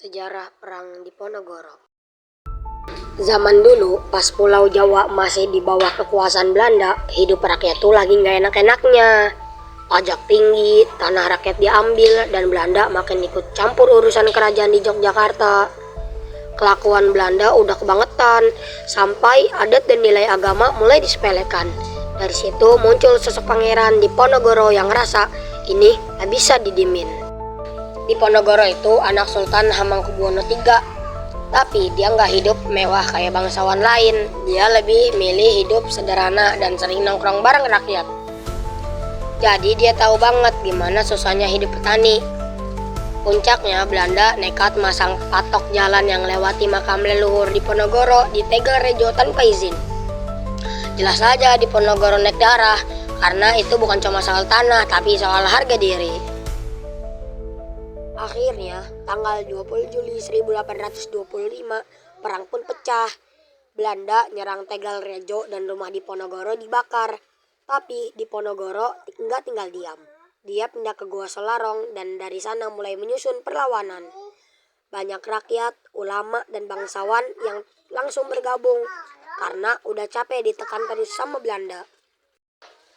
Sejarah Perang Diponegoro. Zaman dulu, pas Pulau Jawa masih di bawah kekuasaan Belanda, hidup rakyat tuh lagi nggak enak-enaknya. Pajak tinggi, tanah rakyat diambil, dan Belanda makin ikut campur urusan kerajaan di Yogyakarta. Kelakuan Belanda udah kebangetan, sampai adat dan nilai agama mulai disepelekan. Dari situ muncul sosok pangeran Diponegoro yang ngerasa ini gak bisa didimin. Diponegoro itu anak Sultan Hamengkubuwono III, tapi dia nggak hidup mewah kayak bangsawan lain. Dia lebih milih hidup sederhana dan sering nongkrong bareng rakyat. Jadi dia tahu banget gimana susahnya hidup petani. Puncaknya Belanda nekat masang patok jalan yang lewati makam leluhur Diponegoro di Tegalrejo tanpa izin. Jelas saja Diponegoro naik darah, karena itu bukan cuma soal tanah tapi soal harga diri. Akhirnya, tanggal 20 Juli 1825, perang pun pecah. Belanda nyerang Tegalrejo dan rumah Diponegoro dibakar. Tapi Diponegoro nggak tinggal diam. Dia pindah ke Gua Selarong dan dari sana mulai menyusun perlawanan. Banyak rakyat, ulama, dan bangsawan yang langsung bergabung karena udah capek ditekan terus sama Belanda.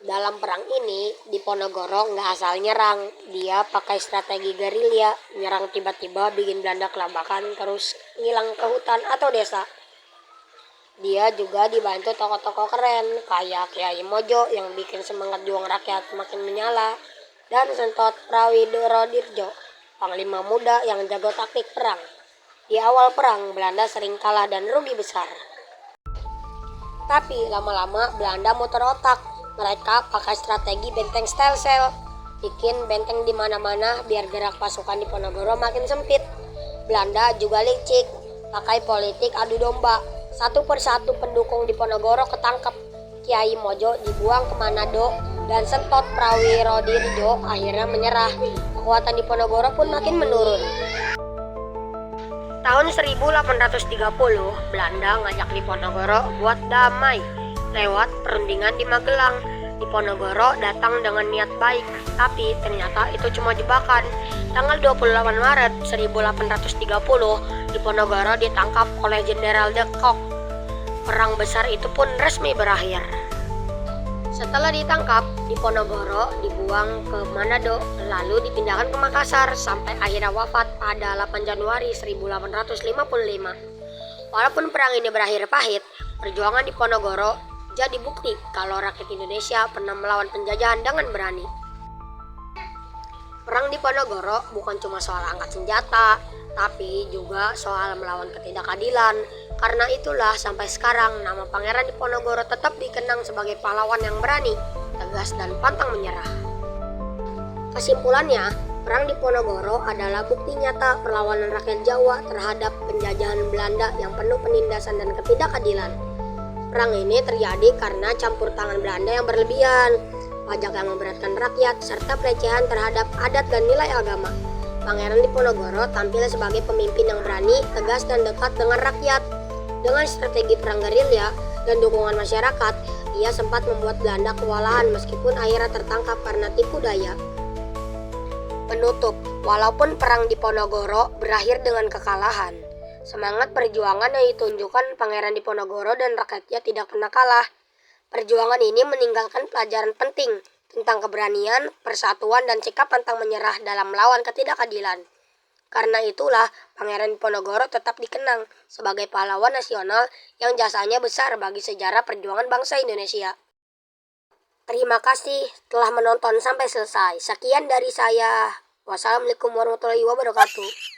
Dalam perang ini, Diponegoro nggak asal nyerang. Dia pakai strategi gerilya, nyerang tiba-tiba bikin Belanda kelabakan terus ngilang ke hutan atau desa. Dia juga dibantu tokoh-tokoh keren kayak Kyai Mojo yang bikin semangat juang rakyat makin menyala, dan Sentot Prawidodirjo, panglima muda yang jago taktik perang. Di awal perang, Belanda sering kalah dan rugi besar. Tapi lama-lama Belanda muter otak. Mereka pakai strategi benteng stelsel, bikin benteng di mana-mana biar gerak pasukan Diponegoro makin sempit. Belanda juga licik, pakai politik adu domba. Satu persatu pendukung Diponegoro ketangkep. Kyai Mojo dibuang ke Manado dan Sentot Prawidodirjo akhirnya menyerah. Kekuatan Diponegoro pun makin menurun. Tahun 1830, Belanda ngajak Diponegoro buat damai lewat perundingan di Magelang. Diponegoro datang dengan niat baik, tapi ternyata itu cuma jebakan. Tanggal 28 Maret 1830, Diponegoro ditangkap oleh Jenderal de Kock. Perang besar itu pun resmi berakhir. Setelah ditangkap, Diponegoro dibuang ke Manado, lalu dipindahkan ke Makassar sampai akhirnya wafat pada 8 Januari 1855. Walaupun perang ini berakhir pahit, perjuangan Diponegoro jadi bukti kalau rakyat Indonesia pernah melawan penjajahan dengan berani. Perang Diponegoro bukan cuma soal angkat senjata, tapi juga soal melawan ketidakadilan. Karena itulah sampai sekarang nama Pangeran Diponegoro tetap dikenang sebagai pahlawan yang berani, tegas, dan pantang menyerah. Kesimpulannya, Perang Diponegoro adalah bukti nyata perlawanan rakyat Jawa terhadap penjajahan Belanda yang penuh penindasan dan ketidakadilan. Perang ini terjadi karena campur tangan Belanda yang berlebihan, pajak yang memberatkan rakyat, serta pelecehan terhadap adat dan nilai agama. Pangeran Diponegoro tampil sebagai pemimpin yang berani, tegas, dan dekat dengan rakyat. Dengan strategi perang gerilya dan dukungan masyarakat, ia sempat membuat Belanda kewalahan meskipun akhirnya tertangkap karena tipu daya. Penutup, walaupun perang Diponegoro berakhir dengan kekalahan, semangat perjuangan yang ditunjukkan Pangeran Diponegoro dan rakyatnya tidak pernah kalah. Perjuangan ini meninggalkan pelajaran penting tentang keberanian, persatuan, dan sikap pantang menyerah dalam melawan ketidakadilan. Karena itulah Pangeran Diponegoro tetap dikenang sebagai pahlawan nasional yang jasanya besar bagi sejarah perjuangan bangsa Indonesia. Terima kasih telah menonton sampai selesai. Sekian dari saya. Wassalamualaikum warahmatullahi wabarakatuh.